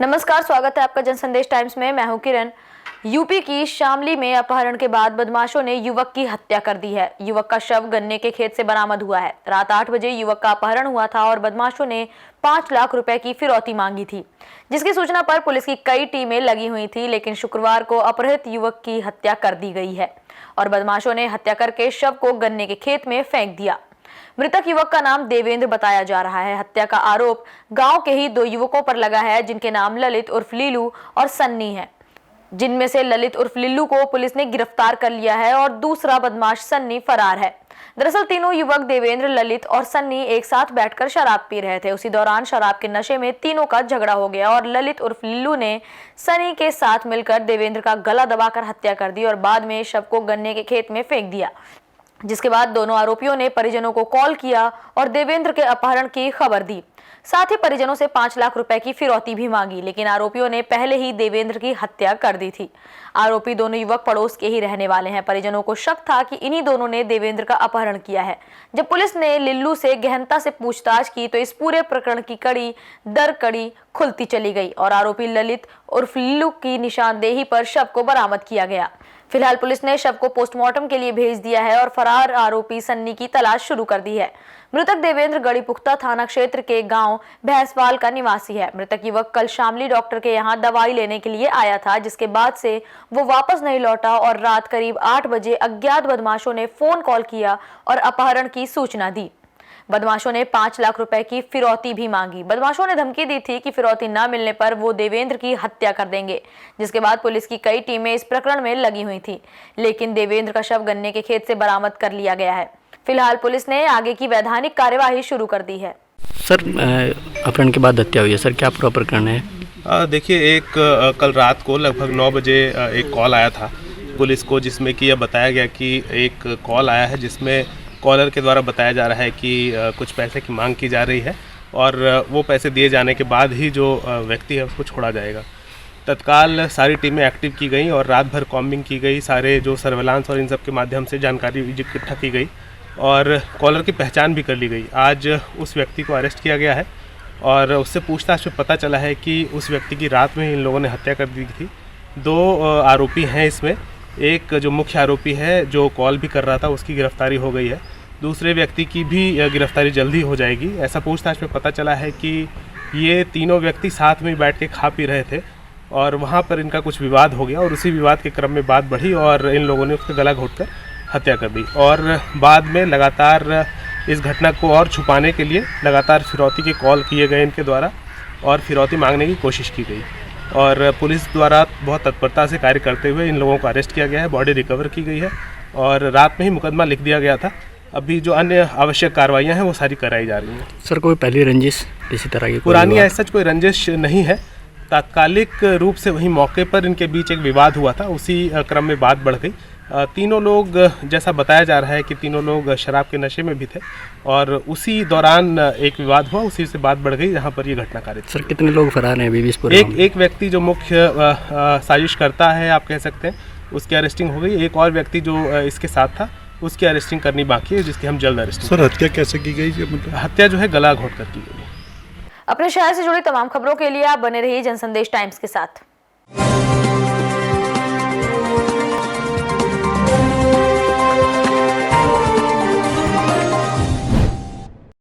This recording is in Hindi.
नमस्कार, स्वागत है आपका जनसंदेश टाइम्स में। मैं हूं किरण। यूपी की शामली में अपहरण के बाद बदमाशों ने युवक की हत्या कर दी है। युवक का शव गन्ने के खेत से बरामद हुआ है। रात 8 बजे युवक का अपहरण हुआ था और बदमाशों ने 5 लाख रुपए की फिरौती मांगी थी, जिसकी सूचना पर पुलिस की कई टीमें लगी हुई थी। लेकिन शुक्रवार को अपहृत युवक की हत्या कर दी गई है और बदमाशों ने हत्या करके शव को गन्ने के खेत में फेंक दिया। मृतक युवक का नाम देवेंद्र बताया जा रहा है। हत्या का आरोप गांव के ही 2 युवकों पर लगा है, जिनके नाम ललित उर्फ लीलू और सन्नी है। जिनमें से ललित उर्फ लिल्लू को पुलिस ने गिरफ्तार कर लिया है और दूसरा बदमाश सन्नी फरार है। दरअसल तीनों युवक देवेंद्र, ललित और सन्नी एक साथ बैठकर शराब पी रहे थे। उसी दौरान शराब के नशे में तीनों का झगड़ा हो गया और ललित उर्फ लिल्लू ने सन्नी के साथ मिलकर देवेंद्र का गला दबाकर हत्या कर दी और बाद में शव को गन्ने के खेत में फेंक दिया। जिसके बाद दोनों आरोपियों ने परिजनों को कॉल किया और देवेंद्र के अपहरण की खबर दी। साथ ही परिजनों से 5 लाख रुपए की फिरौती भी मांगी, लेकिन आरोपियों ने पहले ही देवेंद्र की हत्या कर दी थी। आरोपी दोनों युवक पड़ोस के ही रहने वाले हैं। परिजनों को शक था कि इन्हीं दोनों ने देवेंद्र का अपहरण किया है। जब पुलिस ने लिल्लू से गहनता से पूछताछ की तो इस पूरे प्रकरण की कड़ी दर कड़ी खुलती चली गई और आरोपी ललित उर्फ लिल्लू की निशानदेही पर शव को बरामद किया गया। फिलहाल पुलिस ने शव को पोस्टमार्टम के लिए भेज दिया है और फरार आरोपी सन्नी की तलाश शुरू कर दी है। मृतक देवेंद्र गढ़ीपुख्ता थाना क्षेत्र के गांव भैंसवाल का निवासी है। मृतक युवक कल शामली डॉक्टर के यहां दवाई लेने के लिए आया था, जिसके बाद से वो वापस नहीं लौटा और रात करीब 8 बजे अज्ञात बदमाशों ने फोन कॉल किया और अपहरण की सूचना दी। बदमाशों ने 5 लाख रुपए की फिरौती भी मांगी। बदमाशों ने धमकी दी थी कि फिरौती न मिलने पर वो देवेंद्र की हत्या कर देंगे, जिसके बाद पुलिस की कई टीमें इस प्रकरण में लगी हुई थी। लेकिन देवेंद्र का शव गन्ने के खेत से बरामद कर लिया गया है। फिलहाल पुलिस ने आगे की वैधानिक कार्यवाही शुरू कर दी है। सर, अपहरण के बाद हत्या हुई है सर, क्या पूरा प्रकरण है? देखिए, कल रात को लगभग 9 बजे एक कॉल आया था पुलिस को, जिसमें कि यह बताया गया कि एक कॉल आया है जिसमें कॉलर के द्वारा बताया जा रहा है कि कुछ पैसे की मांग की जा रही है और वो पैसे दिए जाने के बाद ही जो व्यक्ति है उसको छोड़ा जाएगा। तत्काल सारी टीमें एक्टिव की गई और रात भर कॉम्बिंग की गई। सारे जो सर्वेलांस और इन सब के माध्यम से जानकारी इकट्ठा की गई और कॉलर की पहचान भी कर ली गई। आज उस व्यक्ति को अरेस्ट किया गया है और उससे पूछताछ में पता चला है कि उस व्यक्ति की रात में इन लोगों ने हत्या कर दी थी। 2 आरोपी हैं इसमें। एक जो मुख्य आरोपी है जो कॉल भी कर रहा था, उसकी गिरफ्तारी हो गई है। दूसरे व्यक्ति की भी गिरफ्तारी जल्दी हो जाएगी। ऐसा पूछताछ में पता चला है कि ये तीनों व्यक्ति साथ में बैठ के खा पी रहे थे और वहाँ पर इनका कुछ विवाद हो गया और उसी विवाद के क्रम में बात बढ़ी और इन लोगों ने उसका गला घोंटकर हत्या कर दी। और बाद में लगातार इस घटना को और छुपाने के लिए लगातार फिरौती के कॉल किए गए इनके द्वारा और फिरौती मांगने की कोशिश की गई और पुलिस द्वारा बहुत तत्परता से कार्य करते हुए इन लोगों को अरेस्ट किया गया है। बॉडी रिकवर की गई है और रात में ही मुकदमा लिख दिया गया था। अभी जो अन्य आवश्यक कार्रवाइयाँ हैं वो सारी कराई जा रही हैं। सर, कोई पहली रंजिश इसी तरह की पुरानी ऐसा कोई रंजिश नहीं है। तात्कालिक रूप से वहीं मौके पर इनके बीच एक विवाद हुआ था, उसी क्रम में बात बढ़ गई। तीनों लोग, जैसा बताया जा रहा है कि तीनों लोग शराब के नशे में भी थे और उसी दौरान एक विवाद हुआ, उसी से बात बढ़ गई जहाँ पर ये घटना कारित। सर, कितने लोग फरार हैं अभी भी इस पूरे? एक व्यक्ति जो मुख्य साजिश करता है, आप कह सकते हैं, उसकी अरेस्टिंग हो गई। एक और व्यक्ति जो इसके साथ था उसकी अरेस्टिंग करनी बाकी है, जिसकी हम जल्द अरेस्टिंग। सर, हत्या कैसे की गई? मतलब हत्या जो है गला घोंट कर की गई। अपने शहर से जुड़ी तमाम खबरों के लिए आप बने रहिए जनसंदेश टाइम्स के साथ।